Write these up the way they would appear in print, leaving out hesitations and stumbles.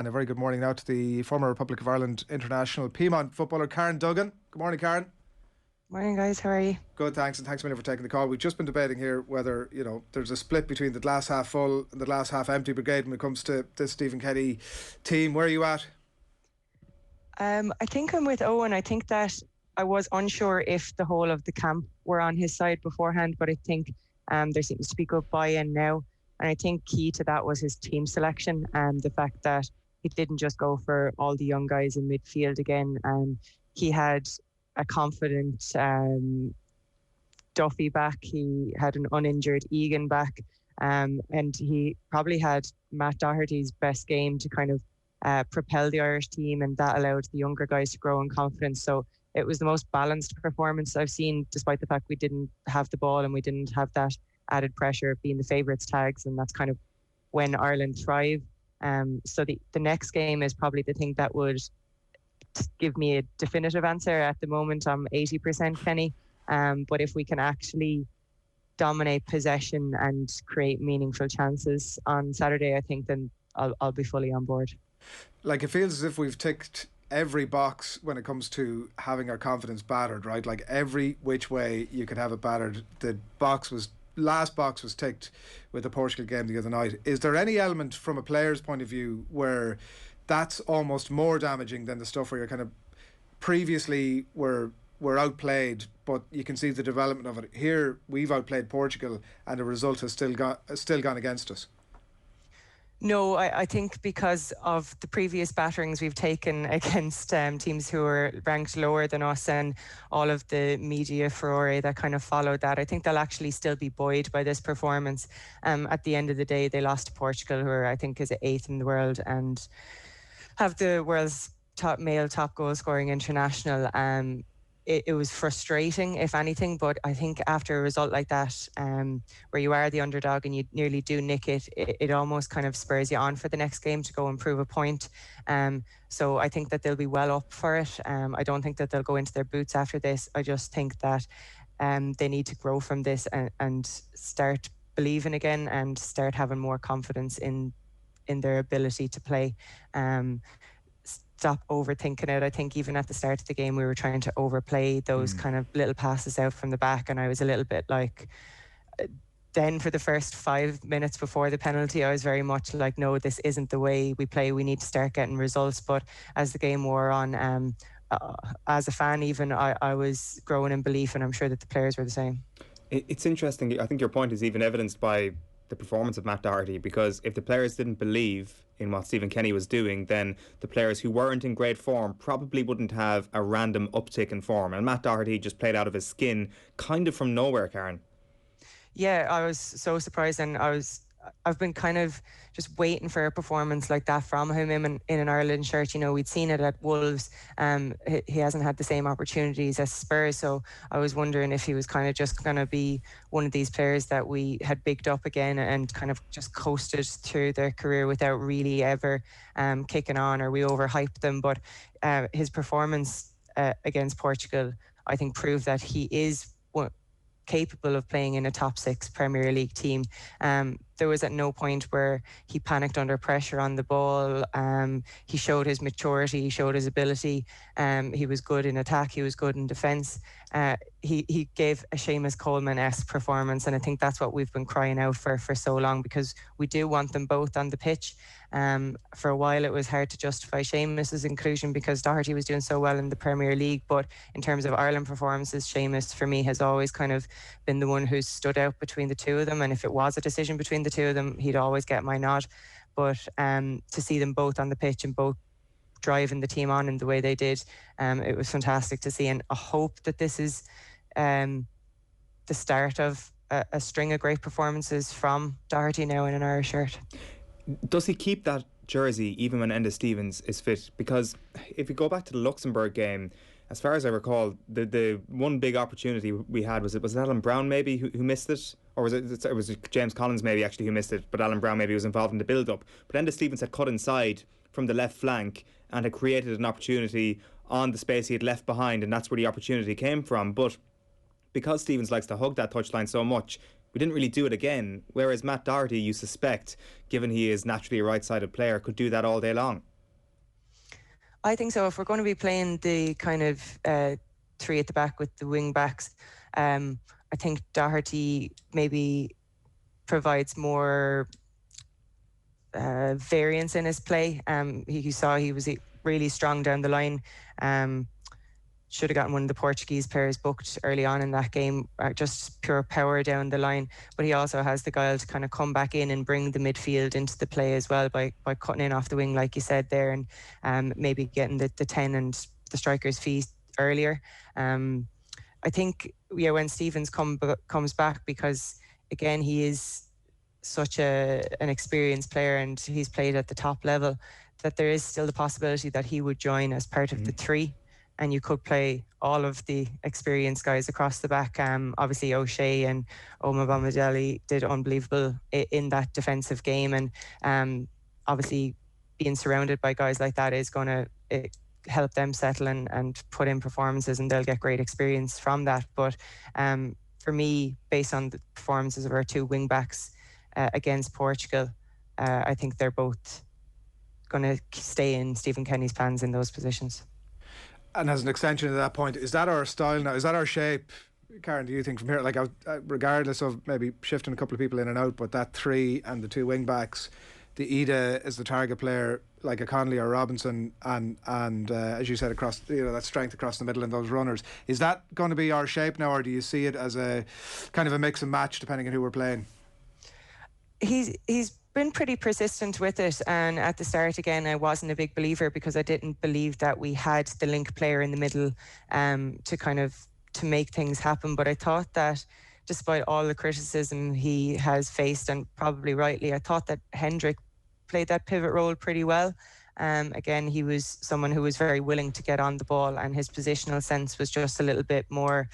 And a very good morning now to the former Republic of Ireland international Piedmont footballer Karen Duggan. Good morning, Karen. Morning, guys. How are you? Good, thanks, and thanks a million for taking the call. We've just been debating here whether, there's a split between the glass half full and the glass half empty brigade when it comes to this Stephen Kenny team. Where are you at? I think I'm with Owen. I think that I was unsure if the whole of the camp were on his side beforehand, but I think there seems to be good buy-in now. And I think key to that was his team selection and the fact that he didn't just go for all the young guys in midfield again. He had a confident Duffy back. He had an uninjured Egan back. And he probably had Matt Doherty's best game to kind of propel the Irish team, and that allowed the younger guys to grow in confidence. So it was the most balanced performance I've seen, despite the fact we didn't have the ball and we didn't have that added pressure of being the favourites tags, and that's kind of when Ireland thrive. So the next game is probably the thing that would give me a definitive answer. At the moment, I'm 80% Kenny. But if we can actually dominate possession and create meaningful chances on Saturday, I think then I'll be fully on board. Like, it feels as if we've ticked every box when it comes to having our confidence battered, right? Like, every which way you could have it battered. The last box was ticked with the Portugal game the other night. Is there any element from a player's point of view where that's almost more damaging than the stuff where you're kind of previously were outplayed, but you can see the development of it? Here we've outplayed Portugal and the result has still gone against us. No, I think because of the previous batterings we've taken against teams who are ranked lower than us and all of the media furore that kind of followed that, I think they'll actually still be buoyed by this performance. At the end of the day, they lost to Portugal, who I think is 8th in the world and have the world's male top goal scoring international. It was frustrating, if anything, but I think after a result like that, where you are the underdog and you nearly do nick it, it almost kind of spurs you on for the next game to go and prove a point. So I think that they'll be well up for it. I don't think that they'll go into their boots after this. I just think that they need to grow from this and start believing again and start having more confidence in their ability to play. Stop overthinking it. I think even at the start of the game we were trying to overplay those kind of little passes out from the back, and I was a little bit like, then for the first 5 minutes before the penalty I was very much like, no, this isn't the way we play, we need to start getting results. But as the game wore on, as a fan even, I was growing in belief, and I'm sure that the players were the same. It's interesting. I think your point is even evidenced by the performance of Matt Doherty, because if the players didn't believe in what Stephen Kenny was doing, then the players who weren't in great form probably wouldn't have a random uptick in form. And Matt Doherty just played out of his skin kind of from nowhere, Karen. Yeah, I was so surprised, and I've been kind of just waiting for a performance like that from him in an Ireland shirt. We'd seen it at Wolves. He hasn't had the same opportunities as Spurs, so I was wondering if he was kind of just going to be one of these players that we had bigged up again and kind of just coasted through their career without really ever kicking on, or we overhyped them. But his performance against Portugal, I think, proved that he is capable of playing in a top 6 Premier League team. There was at no point where he panicked under pressure on the ball. He showed his maturity, he showed his ability. He was good in attack, he was good in defence. He gave a Seamus Coleman-esque performance, and I think that's what we've been crying out for so long, because we do want them both on the pitch. For a while it was hard to justify Seamus's inclusion because Doherty was doing so well in the Premier League, but in terms of Ireland performances, Seamus for me has always kind of been the one who's stood out between the two of them, and if it was a decision between the two of them, he'd always get my nod. But to see them both on the pitch and both driving the team on in the way they did, it was fantastic to see, and I hope that this is the start of a string of great performances from Doherty now in an Irish shirt. Does he keep that jersey even when Enda Stevens is fit? Because if we go back to the Luxembourg game, as far as I recall, the one big opportunity we had was it Alan Brown maybe who missed it, or was it James Collins maybe actually who missed it, but Alan Brown maybe was involved in the build-up. But Enda Stevens had cut inside from the left flank and had created an opportunity on the space he had left behind, and that's where the opportunity came from. But because Stevens likes to hug that touchline so much, we didn't really do it again, whereas Matt Doherty, you suspect, given he is naturally a right-sided player, could do that all day long. I think so. If we're going to be playing the kind of three at the back with the wing backs, I think Doherty maybe provides more variance in his play. You saw he was really strong down the line. Should have gotten one of the Portuguese players booked early on in that game, just pure power down the line. But he also has the guile to kind of come back in and bring the midfield into the play as well by cutting in off the wing, like you said there, and maybe getting the 10 and the striker's feet earlier. I think, when Stevens comes back, because again, he is such an experienced player and he's played at the top level, that there is still the possibility that he would join as part of the three. And you could play all of the experienced guys across the back. Obviously, O'Shea and Omar Bombadeli did unbelievable in that defensive game. And obviously, being surrounded by guys like that is going to help them settle and put in performances, and they'll get great experience from that. But for me, based on the performances of our two wing-backs against Portugal, I think they're both going to stay in Stephen Kenny's plans in those positions. And as an extension of that point, is that our style now? Is that our shape, Karen, do you think, from here? Like, regardless of maybe shifting a couple of people in and out, but that three and the two wing backs, the Ida is the target player, like a Connolly or Robinson, and as you said, across, that strength across the middle and those runners. Is that going to be our shape now, or do you see it as a kind of a mix and match depending on who we're playing? He's been pretty persistent with it, and at the start, again, I wasn't a big believer because I didn't believe that we had the link player in the middle to make things happen. But I thought that despite all the criticism he has faced, and probably rightly, I thought that Hendrick played that pivot role pretty well. Again, he was someone who was very willing to get on the ball, and his positional sense was just a little bit more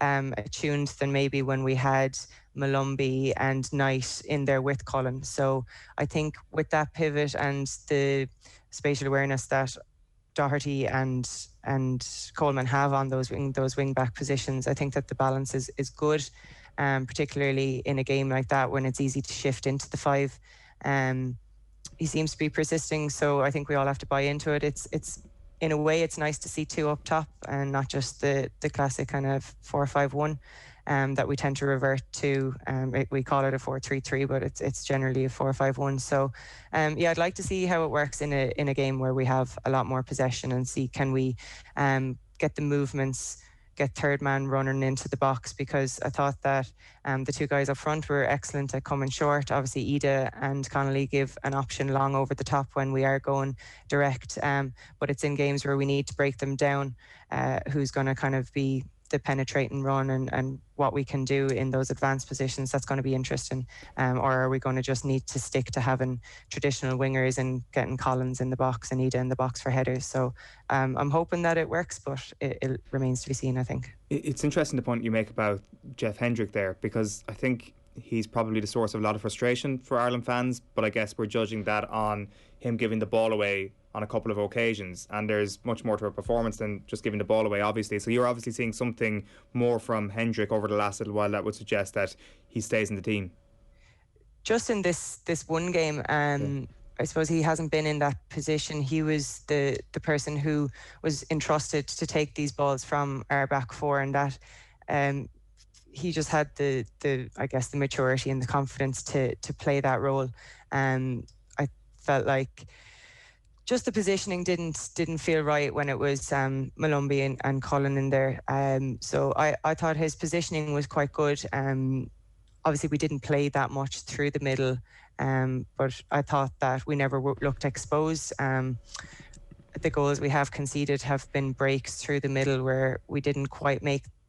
attuned than maybe when we had Malumbi and Knight in there with Cullen. So I think with that pivot and the spatial awareness that Doherty and Coleman have on those wing back positions, I think that the balance is good, particularly in a game like that when it's easy to shift into the five. He seems to be persisting, so I think we all have to buy into it. It's in a way, it's nice to see two up top and not just the classic kind of 4-5-1 that we tend to revert to. We call it a 4-3-3, but it's generally a 4-5-1. So I'd like to see how it works in a game where we have a lot more possession, and see can we get the movements, get third man running into the box, because I thought that the two guys up front were excellent at coming short. Obviously, Ida and Connolly give an option long over the top when we are going direct, but it's in games where we need to break them down, who's going to kind of be the penetrating run, and what we can do in those advanced positions. That's going to be interesting. Or are we going to just need to stick to having traditional wingers and getting Collins in the box and Ida in the box for headers? So I'm hoping that it works, but it remains to be seen, I think. It's interesting the point you make about Jeff Hendrick there, because I think he's probably the source of a lot of frustration for Ireland fans, but I guess we're judging that on him giving the ball away on a couple of occasions, and there's much more to a performance than just giving the ball away, obviously. So you're obviously seeing something more from Hendrick over the last little while that would suggest that he stays in the team. Just in this one game, I suppose he hasn't been in that position. He was the person who was entrusted to take these balls from our back four, and that he just had the I guess the maturity and the confidence to play that role. I felt like just the positioning didn't feel right when it was Malumbi and Cullen in there. So I thought his positioning was quite good. Obviously, we didn't play that much through the middle, but I thought that we never looked exposed. The goals we have conceded have been breaks through the middle where we didn't quite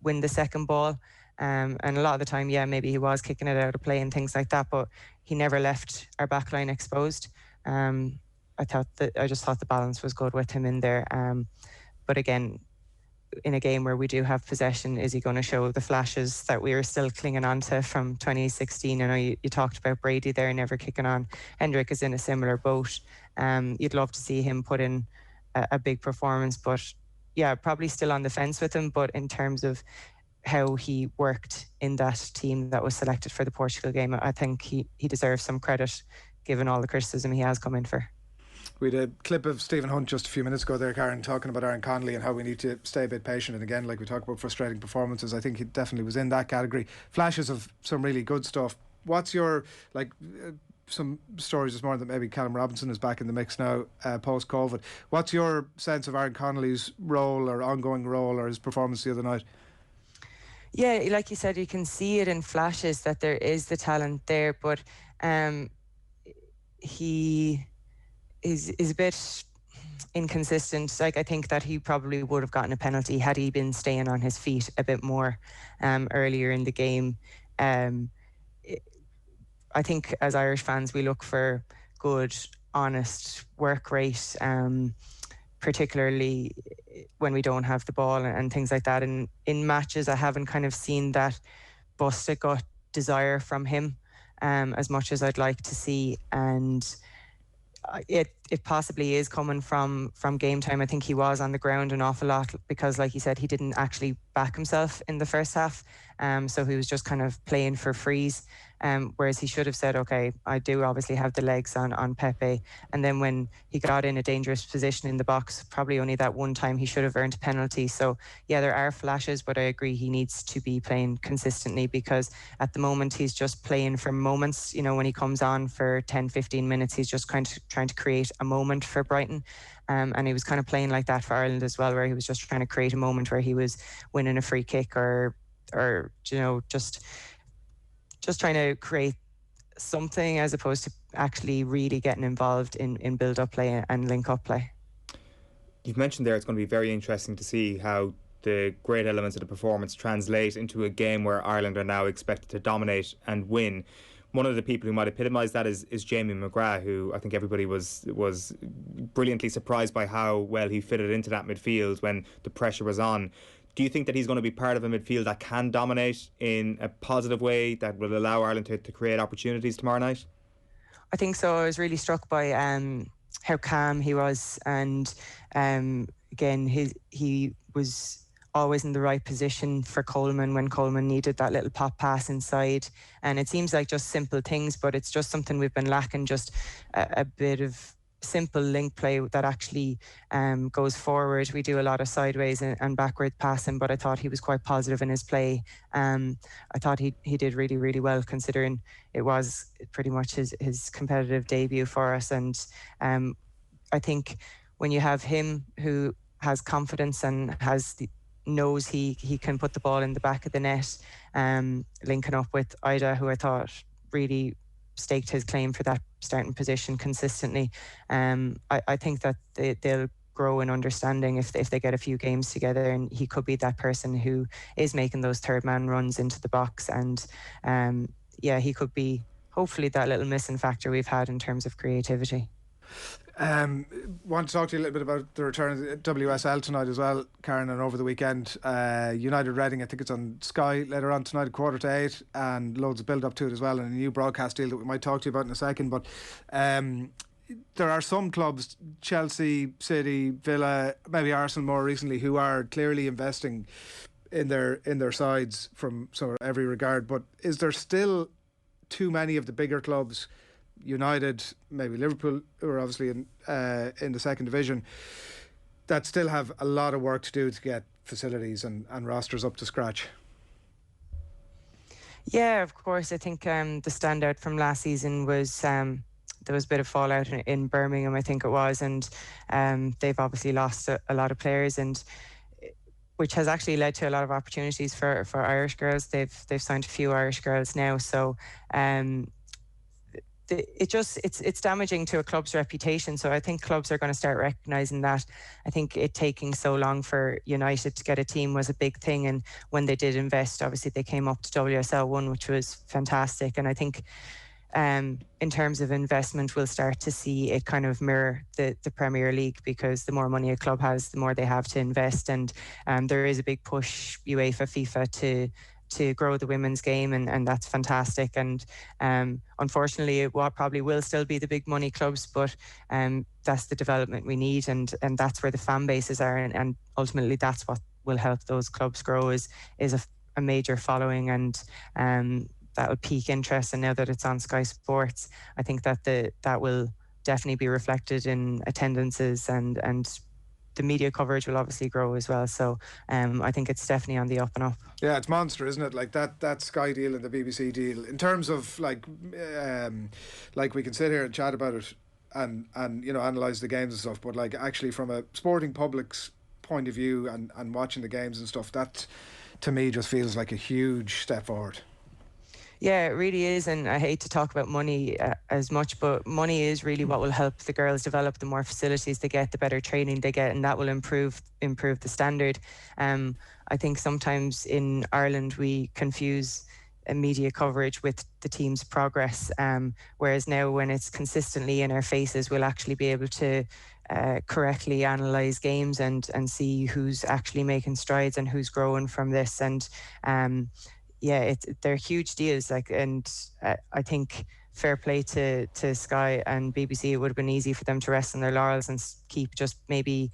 win the second ball. And a lot of the time, maybe he was kicking it out of play and things like that, but he never left our backline exposed. I just thought the balance was good with him in there. But again, in a game where we do have possession, is he going to show the flashes that we are still clinging on to from 2016? I know you talked about Brady there, never kicking on. Hendrick is in a similar boat. You'd love to see him put in a big performance, but probably still on the fence with him. But in terms of how he worked in that team that was selected for the Portugal game, I think he deserves some credit given all the criticism he has come in for. We had a clip of Stephen Hunt just a few minutes ago there, Karen, talking about Aaron Connolly and how we need to stay a bit patient. And again, like we talked about frustrating performances, I think he definitely was in that category. Flashes of some really good stuff. What's your, some stories this morning that maybe Callum Robinson is back in the mix now post-COVID. What's your sense of Aaron Connolly's role or ongoing role or his performance the other night? Yeah, like you said, you can see it in flashes that there is the talent there, but he is a bit inconsistent. Like, I think that he probably would have gotten a penalty had he been staying on his feet a bit more earlier in the game. I think as Irish fans we look for good, honest work rate, particularly when we don't have the ball and things like that. And in matches I haven't kind of seen that busted gut desire from him as much as I'd like to see, and it possibly is coming from game time. I think he was on the ground an awful lot because, like he said, he didn't actually back himself in the first half, so he was just kind of playing for frees, whereas he should have said, okay, I do obviously have the legs on Pepe. And then when he got in a dangerous position in the box, probably only that one time, he should have earned a penalty. So yeah, there are flashes, but I agree he needs to be playing consistently, because at the moment he's just playing for moments. You know, when he comes on for 10-15 minutes, he's just kind of trying to create a moment for Brighton, and he was kind of playing like that for Ireland as well, where he was just trying to create a moment where he was winning a free kick or you know, just trying to create something as opposed to actually really getting involved in build-up play and link-up play. You've mentioned there it's going to be very interesting to see how the great elements of the performance translate into a game where Ireland are now expected to dominate and win. One of the people who might epitomise that is Jamie McGrath, who I think everybody was brilliantly surprised by how well he fitted into that midfield when the pressure was on. Do you think that he's going to be part of a midfield that can dominate in a positive way that will allow Ireland to create opportunities tomorrow night? I think so. I was really struck by how calm he was, and again, he was always in the right position for Coleman when Coleman needed that little pop pass inside. And it seems like just simple things, but it's just something we've been lacking, just a bit of simple link play that actually goes forward. We do a lot of sideways and backward passing, but I thought he was quite positive in his play. I thought he did really, really well, considering it was pretty much his competitive debut for us. And I think when you have him who has confidence and knows he can put the ball in the back of the net, linking up with Ida, who I thought really staked his claim for that starting position consistently. I think that they'll grow in understanding if they get a few games together, and he could be that person who is making those third man runs into the box. And he could be hopefully that little missing factor we've had in terms of creativity. Want to talk to you a little bit about the return of the WSL tonight as well, Karen, and over the weekend. United Reading, I think it's on Sky later on tonight at 7:45, and loads of build up to it as well, and a new broadcast deal that we might talk to you about in a second. But there are some clubs, Chelsea, City, Villa, maybe Arsenal more recently, who are clearly investing in their sides from sort of every regard. But is there still too many of the bigger clubs, United, maybe Liverpool, who are obviously in the second division, that still have a lot of work to do to get facilities and rosters up to scratch? Yeah, of course. I think the standout from last season was there was a bit of fallout in Birmingham, I think it was, and they've obviously lost a lot of players, and which has actually led to a lot of opportunities for Irish girls. They've signed a few Irish girls now, so it's damaging to a club's reputation. So I think clubs are going to start recognising that. I think it taking so long for United to get a team was a big thing, and when they did invest, obviously they came up to WSL 1, which was fantastic. And I think in terms of investment, we'll start to see it kind of mirror the Premier League, because the more money a club has, the more they have to invest. And there is a big push, UEFA, FIFA, to grow the women's game, and that's fantastic. And unfortunately, it probably will still be the big money clubs, but that's the development we need, and that's where the fan bases are, and ultimately that's what will help those clubs grow is a major following, and that'll pique interest. And now that it's on Sky Sports, I think that that will definitely be reflected in attendances, and the media coverage will obviously grow as well. So I think it's definitely on the up and up. Yeah, it's monster, isn't it? Like that Sky deal and the BBC deal. In terms of like we can sit here and chat about it and analyse the games and stuff, but like actually from a sporting public's point of view and watching the games and stuff, that to me just feels like a huge step forward. Yeah, it really is, and I hate to talk about money as much, but money is really what will help the girls develop. The more facilities they get, the better training they get, and that will improve the standard. I think sometimes in Ireland we confuse media coverage with the team's progress, whereas now when it's consistently in our faces, we'll actually be able to correctly analyse games and see who's actually making strides and who's growing from this. And yeah, they're huge deals. And I think fair play to Sky and BBC. It would have been easy for them to rest on their laurels and keep just maybe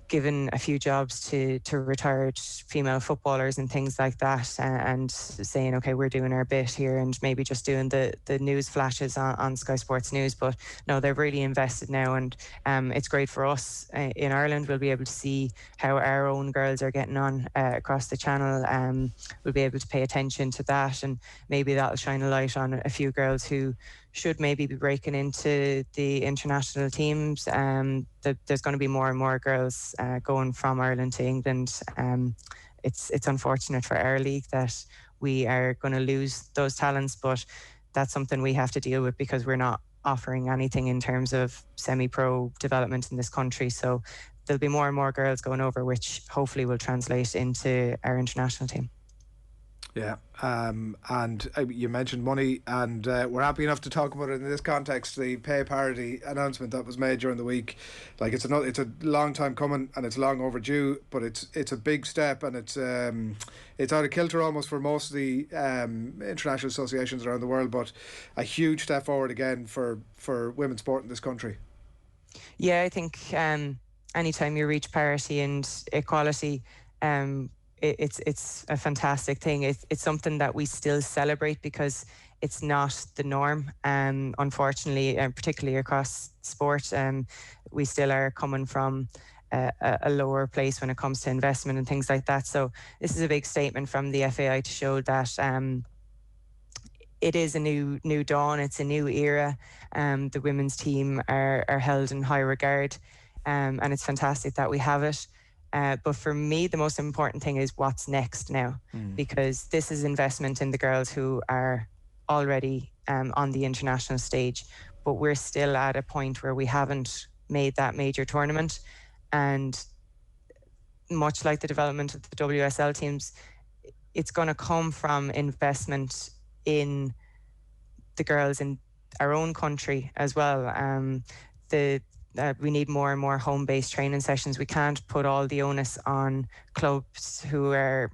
given a few jobs to retired female footballers and things like that, and saying, okay, we're doing our bit here, and maybe just doing the news flashes on Sky Sports News. But no, they're really invested now, and it's great for us in Ireland. We'll be able to see how our own girls are getting on across the channel. We'll be able to pay attention to that, and maybe that'll shine a light on a few girls who should maybe be breaking into the international teams. There's going to be more and more girls going from Ireland to England. It's unfortunate for our league that we are going to lose those talents, but that's something we have to deal with because we're not offering anything in terms of semi-pro development in this country. So there'll be more and more girls going over, which hopefully will translate into our international team. Yeah, and you mentioned money, and we're happy enough to talk about it in this context. The pay parity announcement that was made during the week, like it's a long time coming and it's long overdue, but it's a big step, and it's out of kilter almost for most of the international associations around the world, but a huge step forward again for women's sport in this country. Yeah, I think anytime you reach parity and equality, it's a fantastic thing. It's something that we still celebrate because it's not the norm. Unfortunately, particularly across sport, we still are coming from a lower place when it comes to investment and things like that. So this is a big statement from the FAI to show that it is a new dawn. It's a new era. The women's team are held in high regard, and it's fantastic that we have it. But for me, the most important thing is what's next now, because this is investment in the girls who are already on the international stage, but we're still at a point where we haven't made that major tournament. And much like the development of the WSL teams, it's going to come from investment in the girls in our own country as well. We need more and more home-based training sessions. We can't put all the onus on clubs who are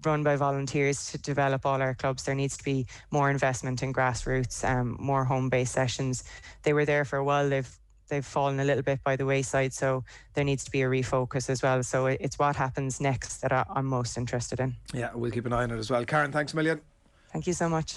run by volunteers to develop all our clubs. There needs to be more investment in grassroots, more home-based sessions. They were there for a while. They've fallen a little bit by the wayside, so there needs to be a refocus as well. So it's what happens next that I'm most interested in. Yeah, we'll keep an eye on it as well. Karen, thanks a million. Thank you so much.